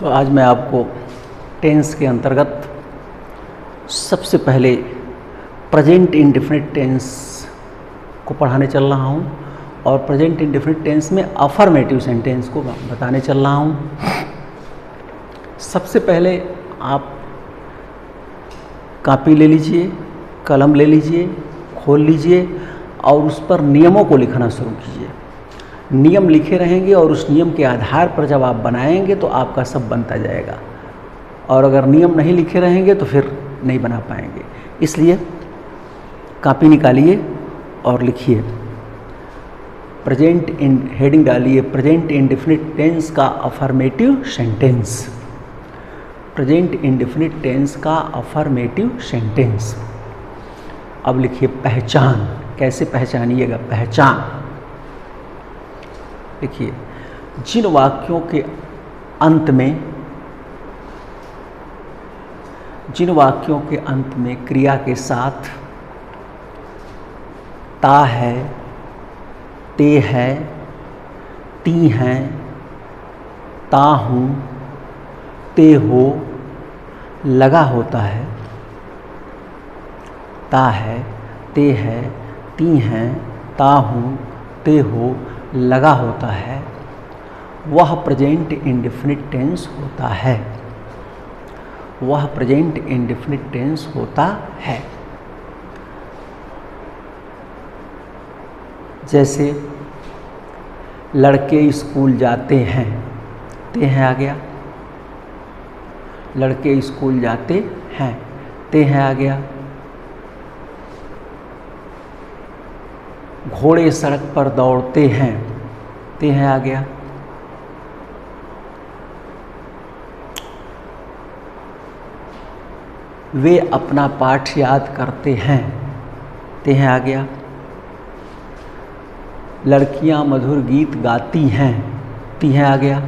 तो आज मैं आपको टेंस के अंतर्गत सबसे पहले प्रेजेंट इंडेफिनिट टेंस को पढ़ाने चल रहा हूँ और प्रेजेंट इंडेफिनिट टेंस में अफर्मेटिव सेंटेंस को बताने चल रहा हूँ। सबसे पहले आप कॉपी ले लीजिए, कलम ले लीजिए, खोल लीजिए और उस पर नियमों को लिखना शुरू कीजिए। नियम लिखे रहेंगे और उस नियम के आधार पर जब आप बनाएंगे तो आपका सब बनता जाएगा, और अगर नियम नहीं लिखे रहेंगे तो फिर नहीं बना पाएंगे। इसलिए कॉपी निकालिए और लिखिए। प्रेजेंट इन हेडिंग डालिए, प्रेजेंट इंडेफिनिट टेंस का affirmative sentence. Present indefinite tense का अफर्मेटिव सेंटेंस। अब लिखिए पहचान। कैसे पहचानिएगा? पहचान देखिए, जिन वाक्यों के अंत में क्रिया के साथ ता है, ते है, ती हैं, ता हूँ, ते हो लगा होता है, ता है, ते है, ती हैं, ता हूँ, ते हो लगा होता है, वह प्रेजेंट इंडेफिनिट टेंस होता है। वह प्रेजेंट इंडेफिनिट टेंस होता है। जैसे लड़के स्कूल जाते हैं, ते हैं आ गया। लड़के स्कूल जाते हैं, ते हैं आ गया। घोड़े सड़क पर दौड़ते हैं, ते हैं आ गया। वे अपना पाठ याद करते हैं, ते हैं आ गया। लड़कियां मधुर गीत गाती हैं, ती हैं आ गया।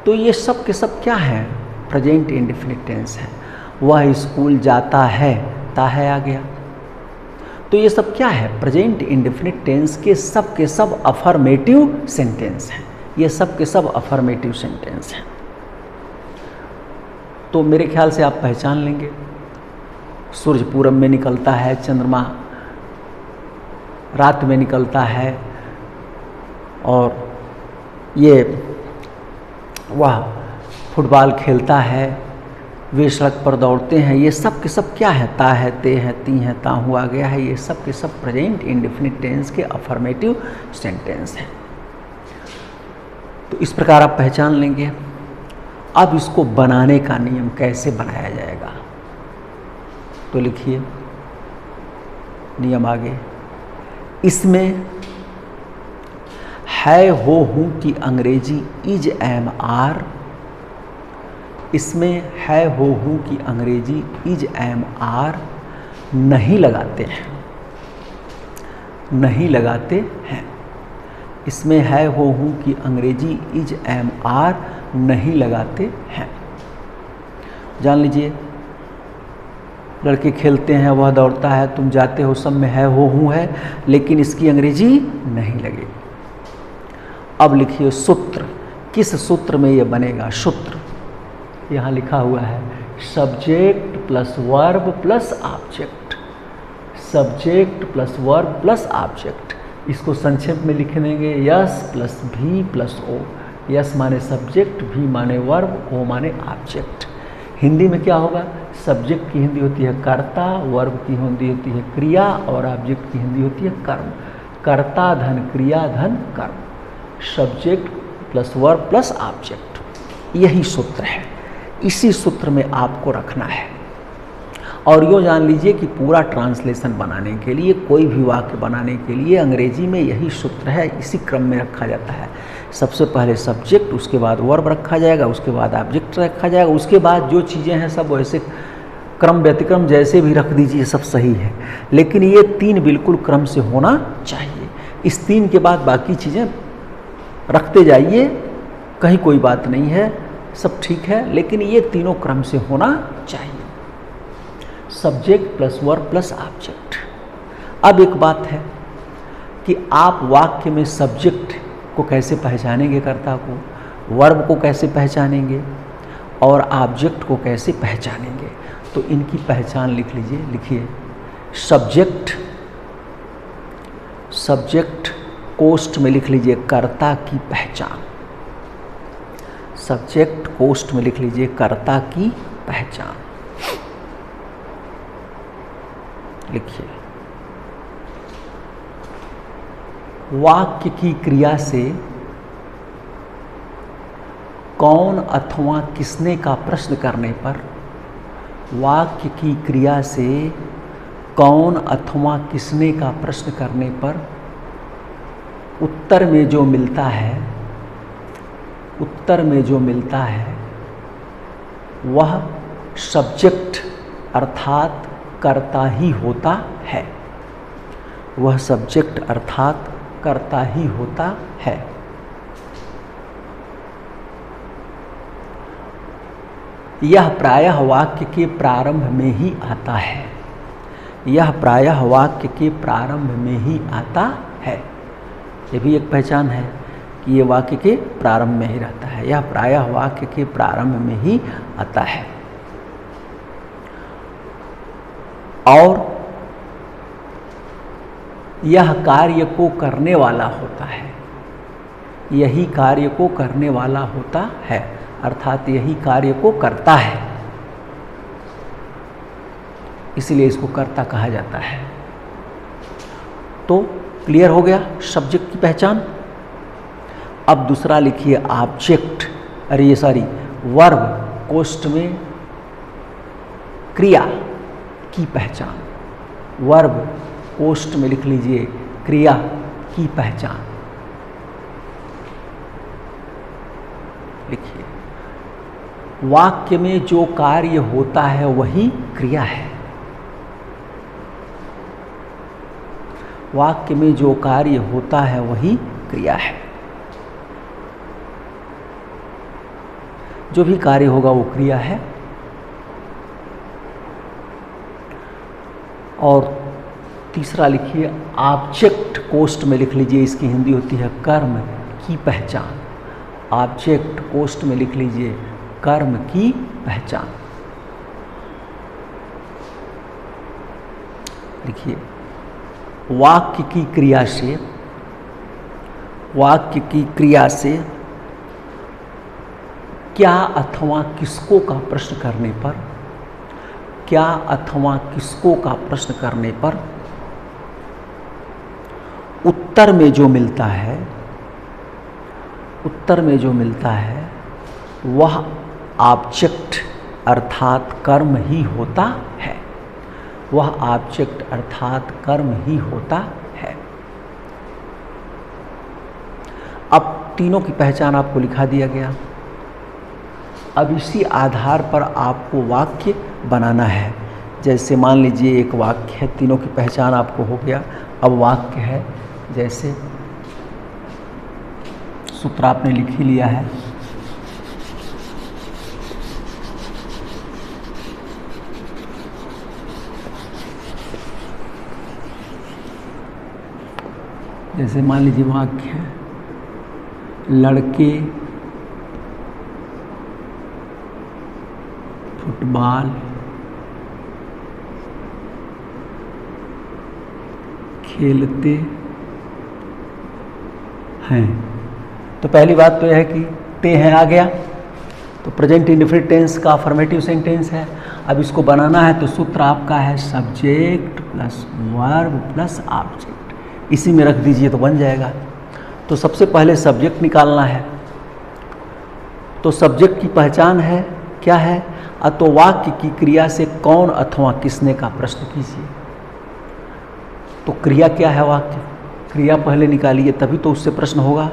तो ये सब के सब क्या है? प्रेजेंट इंडेफिनिट टेंस है। वह स्कूल जाता है, ता है आ गया। तो ये सब क्या है? प्रेजेंट इंडेफिनिट टेंस के सब अफर्मेटिव सेंटेंस हैं। ये सब के सब अफर्मेटिव सेंटेंस हैं। तो मेरे ख्याल से आप पहचान लेंगे। सूर्य पूरब में निकलता है, चंद्रमा रात में निकलता है, और ये वह फुटबॉल खेलता है, वे सड़क पर दौड़ते हैं। ये सब के सब क्या है? ता है, ते है, ती है, ता हुआ आ गया है। ये सब के सब प्रेजेंट इंडेफिनिट टेंस के अफर्मेटिव सेंटेंस हैं। तो इस प्रकार आप पहचान लेंगे। अब इसको बनाने का नियम कैसे बनाया जाएगा, तो लिखिए नियम आगे। इसमें है, हो, हूँ की अंग्रेजी इज, एम, आर। इसमें है, हो, हूँ की अंग्रेजी इज, एम, आर नहीं लगाते हैं। नहीं लगाते हैं। इसमें है, हो, हूँ की अंग्रेजी इज, एम, आर नहीं लगाते हैं। जान लीजिए, लड़के खेलते हैं, वह दौड़ता है, तुम जाते हो, सब में है, हो, हूँ है, लेकिन इसकी अंग्रेजी नहीं लगेगी। अब लिखिए सूत्र। किस सूत्र में ये बनेगा? सूत्र यहाँ लिखा हुआ है, subject plus verb plus object. Subject plus verb plus object. इसको संक्षेप में लिख देंगे, यस प्लस भी प्लस ओ। यस माने सब्जेक्ट, भी माने वर्ब, ओ माने ऑब्जेक्ट। हिंदी में क्या होगा? सब्जेक्ट की हिंदी होती है कर्ता, वर्ब की हिंदी होती है क्रिया, और ऑब्जेक्ट की हिंदी होती है कर्म। कर्ता धन क्रिया धन कर्म। Subject plus verb plus object, यही सूत्र है। इसी सूत्र में आपको रखना है। और यो जान लीजिए कि पूरा ट्रांसलेशन बनाने के लिए, कोई भी वाक्य बनाने के लिए अंग्रेजी में यही सूत्र है, इसी क्रम में रखा जाता है। सबसे पहले सब्जेक्ट, उसके बाद वर्ब रखा जाएगा, उसके बाद ऑब्जेक्ट रखा जाएगा, उसके बाद जो चीज़ें हैं सब वैसे क्रम व्यतिक्रम जैसे भी रख दीजिए, सब सही है। लेकिन ये तीन बिल्कुल क्रम से होना चाहिए। इस तीन के बाद बाकी चीज़ें रखते जाइए, कहीं कोई बात नहीं है, सब ठीक है, लेकिन ये तीनों क्रम से होना चाहिए। Subject plus verb plus object. अब एक बात है कि आप वाक्य में सब्जेक्ट को कैसे पहचानेंगे कर्ता को, वर्ब को कैसे पहचानेंगे और ऑब्जेक्ट को कैसे पहचानेंगे। तो इनकी पहचान लिख लीजिए। लिखिए, सब्जेक्ट कोष्ठ में लिख लीजिए कर्ता की पहचान। सब्जेक्ट कोष्ठ में लिख लीजिए कर्ता की पहचान। लिखिए, वाक्य की क्रिया से कौन अथवा किसने का प्रश्न करने पर, वाक्य की क्रिया से कौन अथवा किसने का प्रश्न करने पर उत्तर में जो मिलता है वह सब्जेक्ट अर्थात कर्ता ही होता है। वह सब्जेक्ट अर्थात कर्ता ही होता है। यह प्रायः वाक्य के प्रारंभ में ही आता है। यह प्रायः वाक्य के प्रारंभ में ही आता है। ये भी एक पहचान है कि ये वाक्य के प्रारंभ में ही रहता है। यह प्रायः वाक्य के प्रारंभ में ही आता है। और यह कार्य को करने वाला होता है। यही कार्य को करने वाला होता है, अर्थात यही कार्य को करता है, इसलिए इसको कर्ता कहा जाता है। तो क्लियर हो गया सब्जेक्ट की पहचान। अब दूसरा लिखिए ऑब्जेक्ट, वर्ब कोष्ठ में क्रिया की पहचान। वर्ब कोष्ठ में लिख लीजिए क्रिया की पहचान। लिखिए, वाक्य में जो कार्य होता है वही क्रिया है। वाक्य में जो कार्य होता है वही क्रिया है। जो भी कार्य होगा वो क्रिया है। और तीसरा लिखिए ऑब्जेक्ट कोष्ठ में लिख लीजिए, इसकी हिंदी होती है कर्म की पहचान। ऑब्जेक्ट कोष्ठ में लिख लीजिए कर्म की पहचान। लिखिए, वाक्य की क्रिया से क्या अथवा किसको का प्रश्न करने पर, क्या अथवा किसको का प्रश्न करने पर उत्तर में जो मिलता है वह ऑब्जेक्ट अर्थात कर्म ही होता है। वह ऑब्जेक्ट अर्थात कर्म ही होता है। अब तीनों की पहचान आपको लिखा दिया गया। अब इसी आधार पर आपको वाक्य बनाना है। जैसे मान लीजिए एक वाक्य है, तीनों की पहचान आपको हो गया। अब वाक्य है, जैसे सूत्र आपने लिख ही लिया है। जैसे मान लीजिए वाक्य है, लड़के फुटबॉल खेलते हैं। तो पहली बात तो यह है कि ते हैं आ गया, तो प्रेजेंट इंडेफिनिट टेंस का अफर्मेटिव सेंटेंस है। अब इसको बनाना है तो सूत्र आपका है subject plus verb plus object. इसी में रख दीजिए तो बन जाएगा। तो सबसे पहले सब्जेक्ट निकालना है। तो सब्जेक्ट की पहचान है क्या है? तो वाक्य की क्रिया से कौन अथवा किसने का प्रश्न कीजिए। तो क्रिया क्या है? वाक्य क्रिया पहले निकालिए, तभी तो उससे प्रश्न होगा।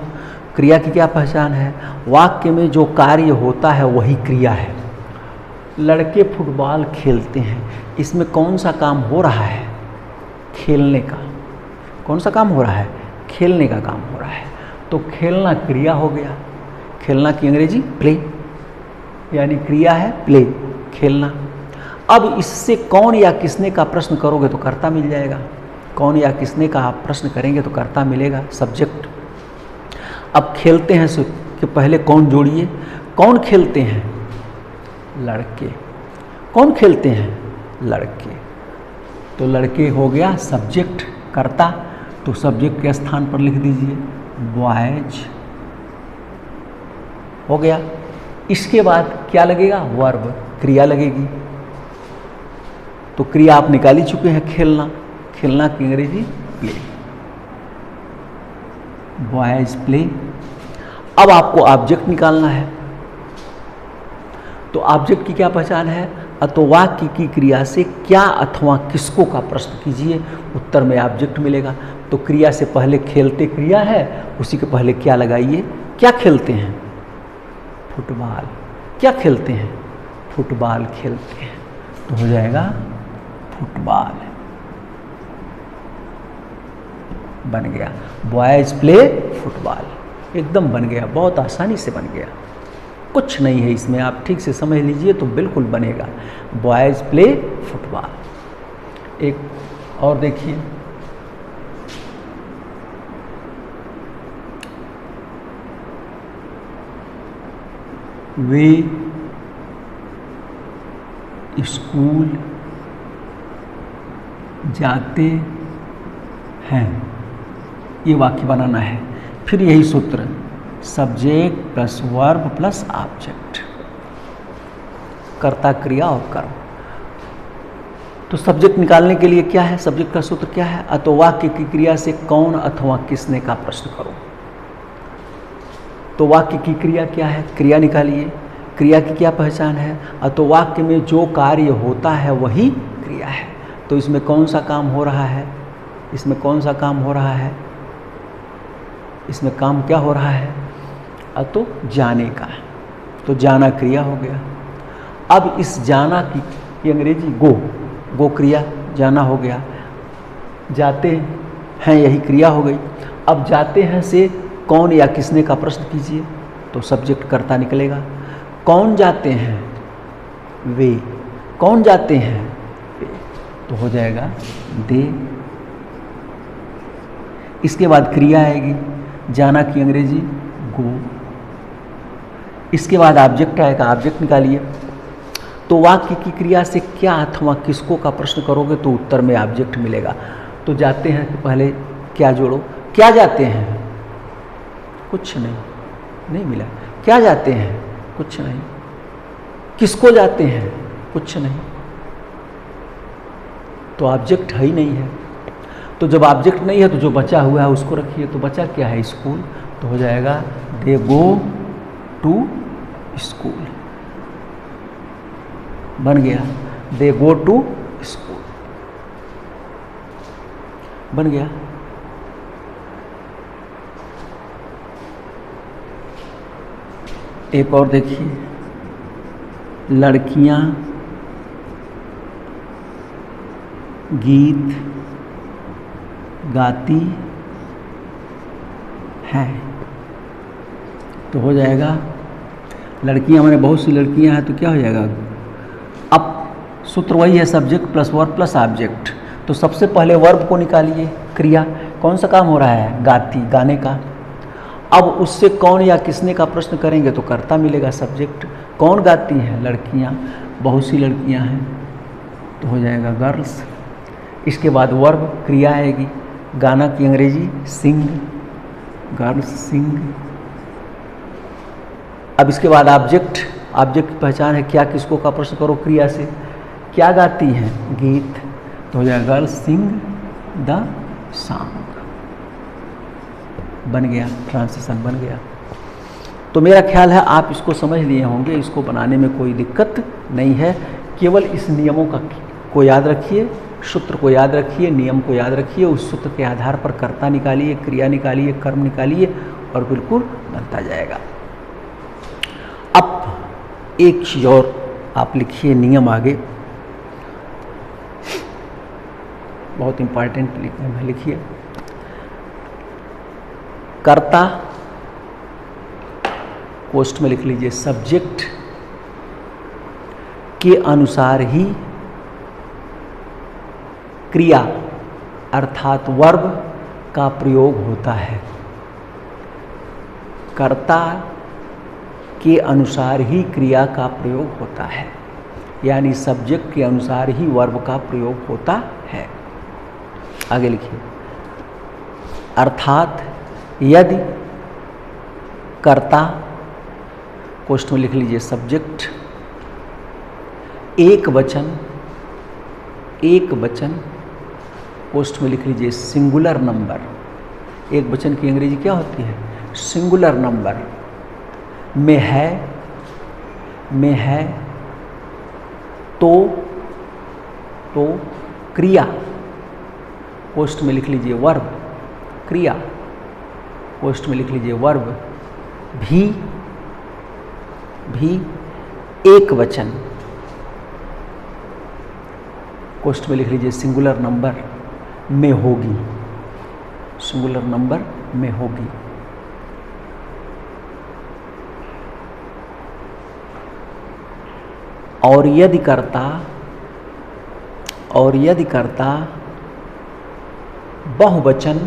क्रिया की क्या पहचान है? वाक्य में जो कार्य होता है वही क्रिया है। लड़के फुटबॉल खेलते हैं, इसमें कौन सा काम हो रहा है? खेलने का। कौन सा काम हो रहा है? खेलने का काम हो रहा है। तो खेलना क्रिया हो गया। खेलना की अंग्रेजी प्ले, यानी क्रिया है प्ले, खेलना। अब इससे कौन या किसने का प्रश्न करोगे तो कर्ता मिल जाएगा। कौन या किसने का आप प्रश्न करेंगे तो कर्ता मिलेगा, सब्जेक्ट। अब खेलते हैं से के पहले कौन जोड़िए। कौन खेलते हैं? लड़के। कौन खेलते हैं? लड़के। तो लड़के हो गया सब्जेक्ट कर्ता, तो सब्जेक्ट के स्थान पर लिख दीजिए बॉयज, हो गया। इसके बाद क्या लगेगा? वर्ब, क्रिया लगेगी। तो क्रिया आप निकाल ही चुके हैं, खेलना। खेलना की अंग्रेजी प्ले, बॉयज प्ले। अब आपको ऑब्जेक्ट निकालना है। तो ऑब्जेक्ट की क्या पहचान है? अतो वाक्य की क्रिया से क्या अथवा किसको का प्रश्न कीजिए, उत्तर में ऑब्जेक्ट मिलेगा। तो क्रिया से पहले खेलते क्रिया है, उसी के पहले क्या लगाइए? क्या खेलते हैं? फुटबॉल। क्या खेलते हैं? फुटबॉल खेलते हैं। तो हो जाएगा फुटबॉल, बन गया बॉयज प्ले फुटबॉल। एकदम बन गया, बहुत आसानी से बन गया, कुछ नहीं है इसमें, आप ठीक से समझ लीजिए तो बिल्कुल बनेगा, बॉयज प्ले फुटबॉल। एक और देखिए, वे स्कूल जाते हैं, ये वाक्य बनाना है। फिर यही सूत्र, subject plus verb plus object, कर्ता क्रिया और कर्म। तो सब्जेक्ट निकालने के लिए क्या है? सब्जेक्ट का सूत्र क्या है? अतो वाक्य की क्रिया से कौन अथवा किसने का प्रश्न करो। तो वाक्य की क्रिया क्या है? क्रिया निकालिए। क्रिया की क्या पहचान है? अतो वाक्य में जो कार्य होता है वही क्रिया है। तो इसमें कौन सा काम हो रहा है? इसमें कौन सा काम हो रहा है? इसमें काम क्या हो रहा है? अतो जाने का। तो जाना क्रिया हो गया। अब इस जाना की अंग्रेजी गो, गो क्रिया, जाना हो गया। जाते हैं यही क्रिया हो गई। अब जाते हैं से कौन या किसने का प्रश्न कीजिए, तो सब्जेक्ट कर्ता निकलेगा। कौन जाते हैं? वे। कौन जाते हैं? वे। तो हो जाएगा दे। इसके बाद क्रिया आएगी, जाना की अंग्रेजी गो। इसके बाद ऑब्जेक्ट आएगा, ऑब्जेक्ट निकालिए। तो वाक्य की क्रिया से क्या अथवा किसको का प्रश्न करोगे तो उत्तर में ऑब्जेक्ट मिलेगा। तो जाते हैं तो पहले क्या जोड़ो? क्या जाते हैं? कुछ नहीं, नहीं मिला। क्या जाते हैं? कुछ नहीं। किसको जाते हैं? कुछ नहीं। तो ऑब्जेक्ट है ही नहीं है। तो जब ऑब्जेक्ट नहीं है तो जो बचा हुआ है उसको रखिए। तो बचा क्या है? स्कूल। तो हो जाएगा दे गो टू स्कूल, बन गया दे गो टू स्कूल, बन गया। एक और देखिए, लड़कियां गीत गाती हैं। तो हो जाएगा लड़कियां, मैंने बहुत सी लड़कियां हैं, तो क्या हो जाएगा? अब सूत्र वही है, subject plus verb plus object. तो सबसे पहले वर्ब को निकालिए। क्रिया, कौन सा काम हो रहा है? गाती, गाने का। अब उससे कौन या किसने का प्रश्न करेंगे तो कर्ता मिलेगा, सब्जेक्ट। कौन गाती हैं? लड़कियां, बहुत सी लड़कियां हैं, तो हो जाएगा गर्ल्स। इसके बाद वर्ब, क्रिया आएगी, गाना की अंग्रेजी सिंग, गर्ल्स सिंग। अब इसके बाद ऑब्जेक्ट, ऑब्जेक्ट की पहचान है क्या किसको का प्रश्न करो क्रिया से। क्या गाती हैं? गीत, तो हो जाएगा गर्ल्स सिंग द सॉन्ग, बन गया, ट्रांसलेशन बन गया। तो मेरा ख्याल है आप इसको समझ लिए होंगे, इसको बनाने में कोई दिक्कत नहीं है। केवल इस नियमों को याद रखिए, सूत्र को याद रखिए, नियम को याद रखिए, उस सूत्र के आधार पर कर्ता निकालिए, क्रिया निकालिए, कर्म निकालिए और बिल्कुल बनता जाएगा। अब एक चीज़ और आप लिखिए, नियम आगे बहुत इंपॉर्टेंट लिखिए। कर्ता पोस्ट में लिख लीजिए, सब्जेक्ट के अनुसार ही क्रिया अर्थात वर्ब का प्रयोग होता है। कर्ता के अनुसार ही क्रिया का प्रयोग होता है, यानी सब्जेक्ट के अनुसार ही वर्ब का प्रयोग होता है। आगे लिखिए, अर्थात यदि कर्ता, कोष्ठ में लिख लीजिए सब्जेक्ट, एक वचन, कोष्ठ में लिख लीजिए सिंगुलर नंबर। एक वचन की अंग्रेजी क्या होती है? सिंगुलर नंबर में है तो क्रिया, कोष्ठ में लिख लीजिए वर्ब, क्रिया, कोष्ठ में लिख लीजिए वर्ब, भी एक वचन, कोष्ठ में लिख लीजिए सिंगुलर नंबर में होगी, सिंगुलर नंबर में होगी। और यदि कर्ता बहुवचन,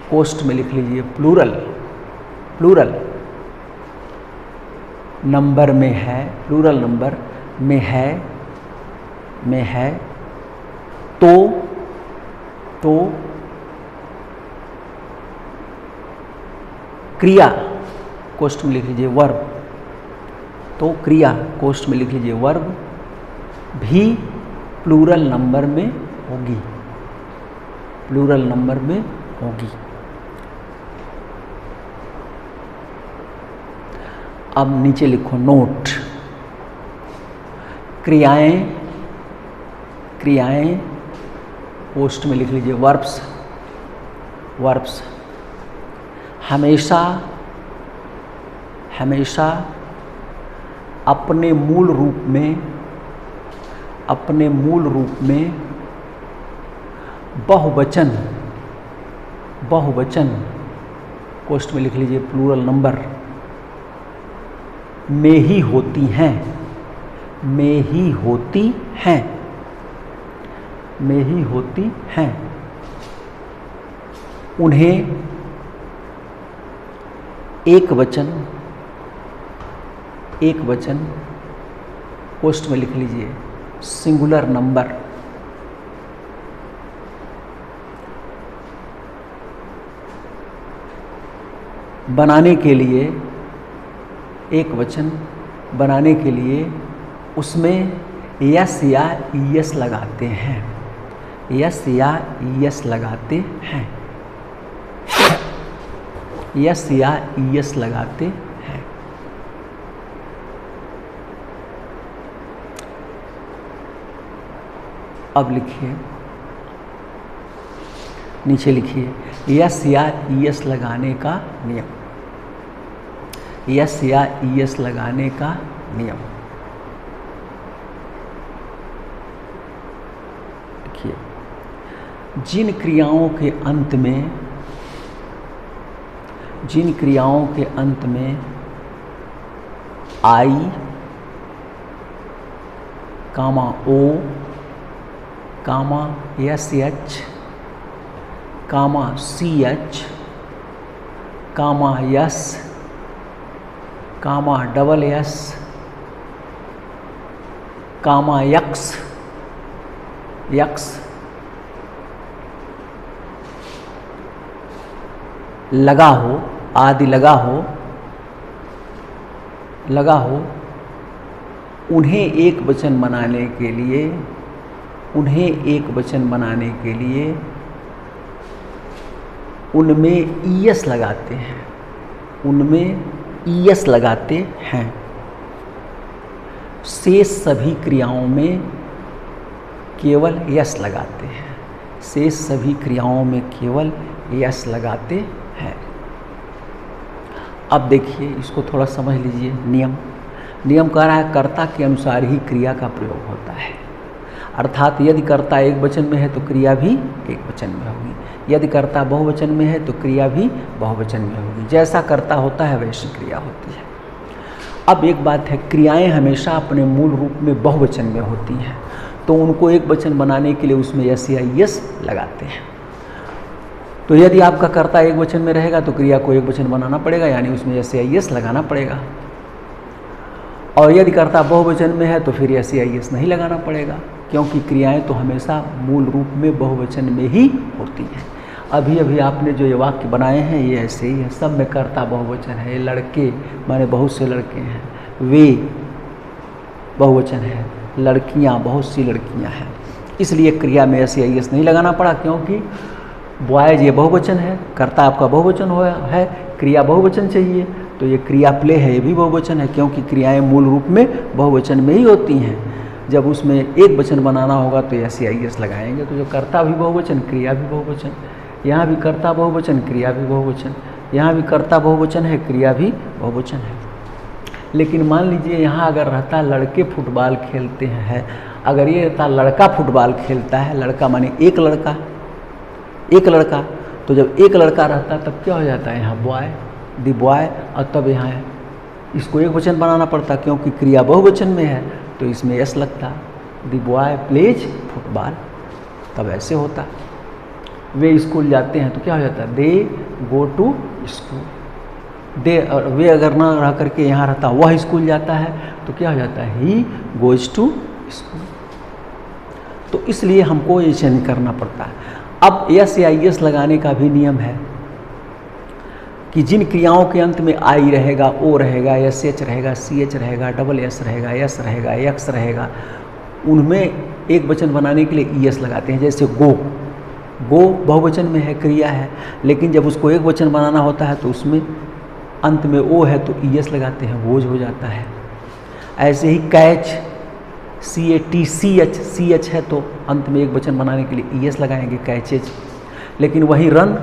कोष्ठ में लिख लीजिए प्लूरल नंबर में है, प्लूरल नंबर में है तो क्रिया, कोष्ठ में लिख लीजिए वर्ब, तो क्रिया, कोष्ठ में लिख लीजिए वर्ब, भी प्लूरल नंबर में होगी, प्लूरल नंबर में होगी। अब नीचे लिखो नोट, क्रियाएं, पोस्ट में लिख लीजिए वर्ब्स, हमेशा अपने मूल रूप में बहुवचन, कोष्ठ में लिख लीजिए प्लूरल नंबर, में ही होती हैं, उन्हें एक वचन, कोष्ठ में लिख लीजिए सिंगुलर नंबर, बनाने के लिए, एक वचन बनाने के लिए उसमें यस या ईएस लगाते हैं, यस या ईएस लगाते हैं, यस या ईएस लगाते हैं। अब लिखिए, नीचे लिखिए यस या ईएस लगाने का नियम, यस या ईएस लगाने का नियम। देखिए, जिन क्रियाओं के अंत में आई, कामा ओ, कामा एस एच, कामा सी एच, कामा यस, कामा डबल एस, कामा यक्स लगा हो, आदि लगा हो, उन्हें एक वचन बनाने के लिए उनमें ईएस लगाते हैं, शेष सभी क्रियाओं में केवल यस लगाते हैं, शेष सभी क्रियाओं में केवल यस लगाते हैं। अब देखिए, इसको थोड़ा समझ लीजिए। नियम कह रहा है कर्ता के अनुसार ही क्रिया का प्रयोग होता है, अर्थात यदि कर्ता एक वचन में है तो क्रिया भी एक वचन में होगी, यदि कर्ता बहुवचन में है तो क्रिया भी बहुवचन में होगी। जैसा कर्ता होता है वैसी क्रिया होती है। अब एक बात है, क्रियाएं हमेशा अपने मूल रूप में बहुवचन में होती हैं, तो उनको एक वचन बनाने के लिए उसमें यस या यस लगाते हैं। तो यदि आपका कर्ता एक वचन में रहेगा तो क्रिया को एक वचन बनाना पड़ेगा, यानी उसमें एस आई एस लगाना पड़ेगा। और यदि कर्ता बहुवचन में है तो फिर एस आई एस नहीं लगाना पड़ेगा, क्योंकि क्रियाएं तो हमेशा मूल रूप में बहुवचन में ही होती हैं। अभी अभी आपने जो ये वाक्य बनाए हैं ये ऐसे ही है, सब में कर्ता बहुवचन है। ये लड़के माने बहुत से लड़के हैं, वे बहुवचन है, लड़कियां बहुत सी लड़कियां हैं, इसलिए क्रिया में एस आई एस नहीं लगाना पड़ा, क्योंकि बॉयज ये बहुवचन है, कर्ता आपका बहुवचन हो है, क्रिया बहुवचन चाहिए, तो ये क्रिया प्ले है, ये भी बहुवचन है, क्योंकि क्रियाएं मूल रूप में बहुवचन में ही होती हैं। जब उसमें एक वचन बनाना होगा तो एस आई एस लगाएंगे, तो जो कर्ता भी बहुवचन क्रिया भी बहुवचन, यहाँ भी कर्ता बहुवचन क्रिया भी बहुवचन, यहाँ भी कर्ता बहुवचन है क्रिया भी बहुवचन है। लेकिन मान लीजिए यहाँ अगर रहता लड़के फुटबॉल खेलते हैं, अगर ये रहता लड़का फुटबॉल खेलता है, लड़का माने एक लड़का, एक लड़का, तो जब एक लड़का रहता तब क्या हो जाता है यहाँ बॉय, दी बॉय, और तब यहाँ इसको एक वचन बनाना पड़ता, क्योंकि क्रिया बहुवचन में है तो इसमें एस लगता, दी बॉय प्लेज फुटबॉल, तब ऐसे होता। वे स्कूल जाते हैं तो क्या हो जाता है, दे गो टू स्कूल, दे, और वे अगर ना रह करके यहाँ रहता वह स्कूल जाता है तो क्या हो जाता है, ही गोज टू स्कूल। तो इसलिए हमको ये चेंज करना पड़ता है। अब एस या आई एस लगाने का भी नियम है कि जिन क्रियाओं के अंत में आई रहेगा, ओ रहेगा, एस एच रहेगा, सी एच रहेगा, डबल एस रहेगा, एस रहेगा, एक्स रहेगा, उनमें एक वचन बनाने के लिए ई एस लगाते हैं। जैसे गो, गो बहुवचन में है, क्रिया है, लेकिन जब उसको एक वचन बनाना होता है तो उसमें अंत में ओ है तो ई एस लगाते हैं, गोज हो जाता है। ऐसे ही catch, C A T C H है तो अंत में एक वचन बनाने के लिए ई एस लगाएंगे, कैचेज। लेकिन वही रन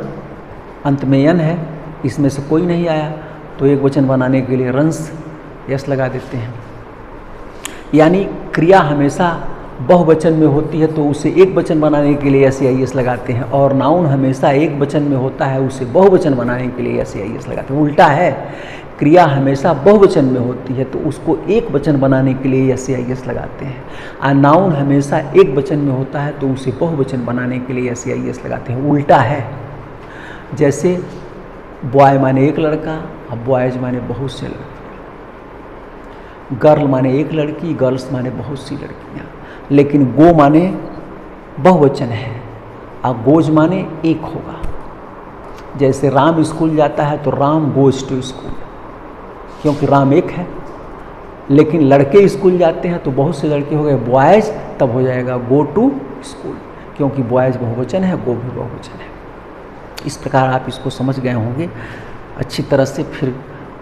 अंत में एन है, इसमें से कोई नहीं आया तो एक वचन बनाने के लिए रंस यस लगा देते हैं। यानी क्रिया हमेशा बहुवचन में होती है तो उसे एक वचन बनाने के लिए एस आई एस लगाते हैं, और नाउन हमेशा एक वचन में होता है उसे बहुवचन बनाने के लिए एस आई एस लगाते हैं। उल्टा है, क्रिया हमेशा बहुवचन में होती है तो उसको एक वचन बनाने के लिए एस आई एस लगाते हैं, और नाउन हमेशा एक वचन में होता है तो उसे बहुवचन बनाने के लिए एस आई एस लगाते हैं। उल्टा है, जैसे बॉय माने एक लड़का, अब बॉयज माने बहुत से लड़के, गर्ल माने एक लड़की, गर्ल्स माने बहुत सी लड़कियाँ। लेकिन गो माने बहुवचन है और गोज माने एक होगा। जैसे राम स्कूल जाता है तो राम गोज टू स्कूल, क्योंकि राम एक है। लेकिन लड़के स्कूल जाते हैं तो बहुत से लड़के हो गए बॉयज, तब हो जाएगा गो टू स्कूल, क्योंकि बॉयज बहुवचन है, गो भी बहुवचन है। इस प्रकार आप इसको समझ गए होंगे अच्छी तरह से। फिर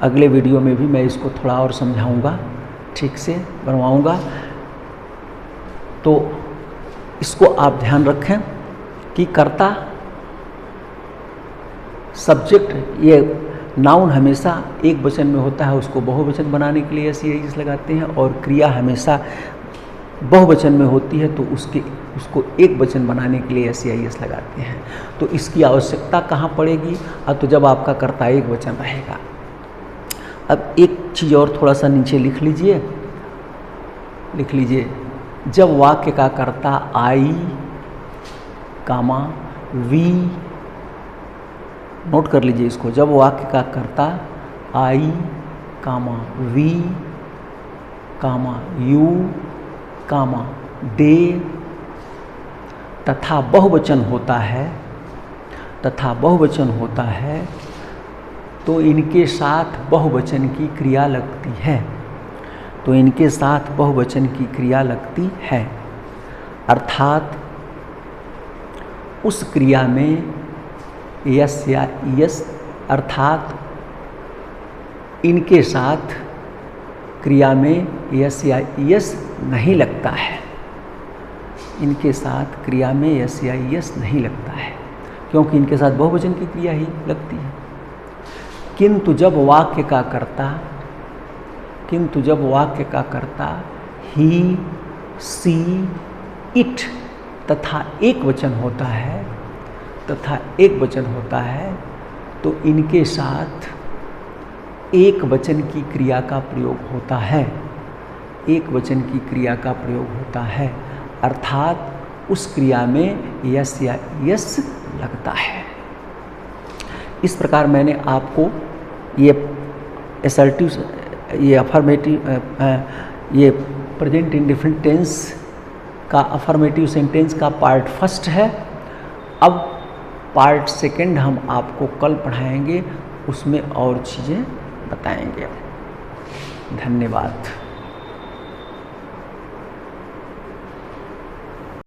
अगले वीडियो में भी मैं इसको थोड़ा और समझाऊंगा, ठीक से बनवाऊंगा। तो इसको आप ध्यान रखें कि कर्ता, सब्जेक्ट, ये नाउन हमेशा एक वचन में होता है, उसको बहुवचन बनाने के लिए एस आई एस लगाते हैं, और क्रिया हमेशा बहुवचन में होती है तो उसको एक वचन बनाने के लिए एस आई एस लगाते हैं। तो इसकी आवश्यकता कहाँ पड़ेगी? तो जब आपका कर्ता एक वचन रहेगा। अब एक चीज़ और थोड़ा सा नीचे लिख लीजिए, जब वाक्य का कर्ता आई कामा वी, नोट कर लीजिए इसको, जब वाक्य का कर्ता आई कामा वी कामा यू कामा दे तथा बहुवचन होता है तो इनके साथ बहुवचन की क्रिया लगती है, अर्थात उस क्रिया में यस या यस, अर्थात इनके साथ क्रिया में यस या यस नहीं लगता है, इनके साथ क्रिया में यस या यस नहीं लगता है, क्योंकि इनके साथ बहुवचन की क्रिया ही लगती है। किंतु जब वाक्य का कर्ता ही, सी, इट तथा एक वचन होता है तो इनके साथ एक वचन की क्रिया का प्रयोग होता है, अर्थात उस क्रिया में यस या यस लगता है। इस प्रकार मैंने आपको ये असर्टिव, ये अफर्मेटिव, ये प्रेजेंट इंडेफिनिट टेंस का अफर्मेटिव सेंटेंस का पार्ट फर्स्ट है। अब पार्ट सेकंड हम आपको कल पढ़ाएंगे, उसमें और चीज़ें बताएंगे। धन्यवाद।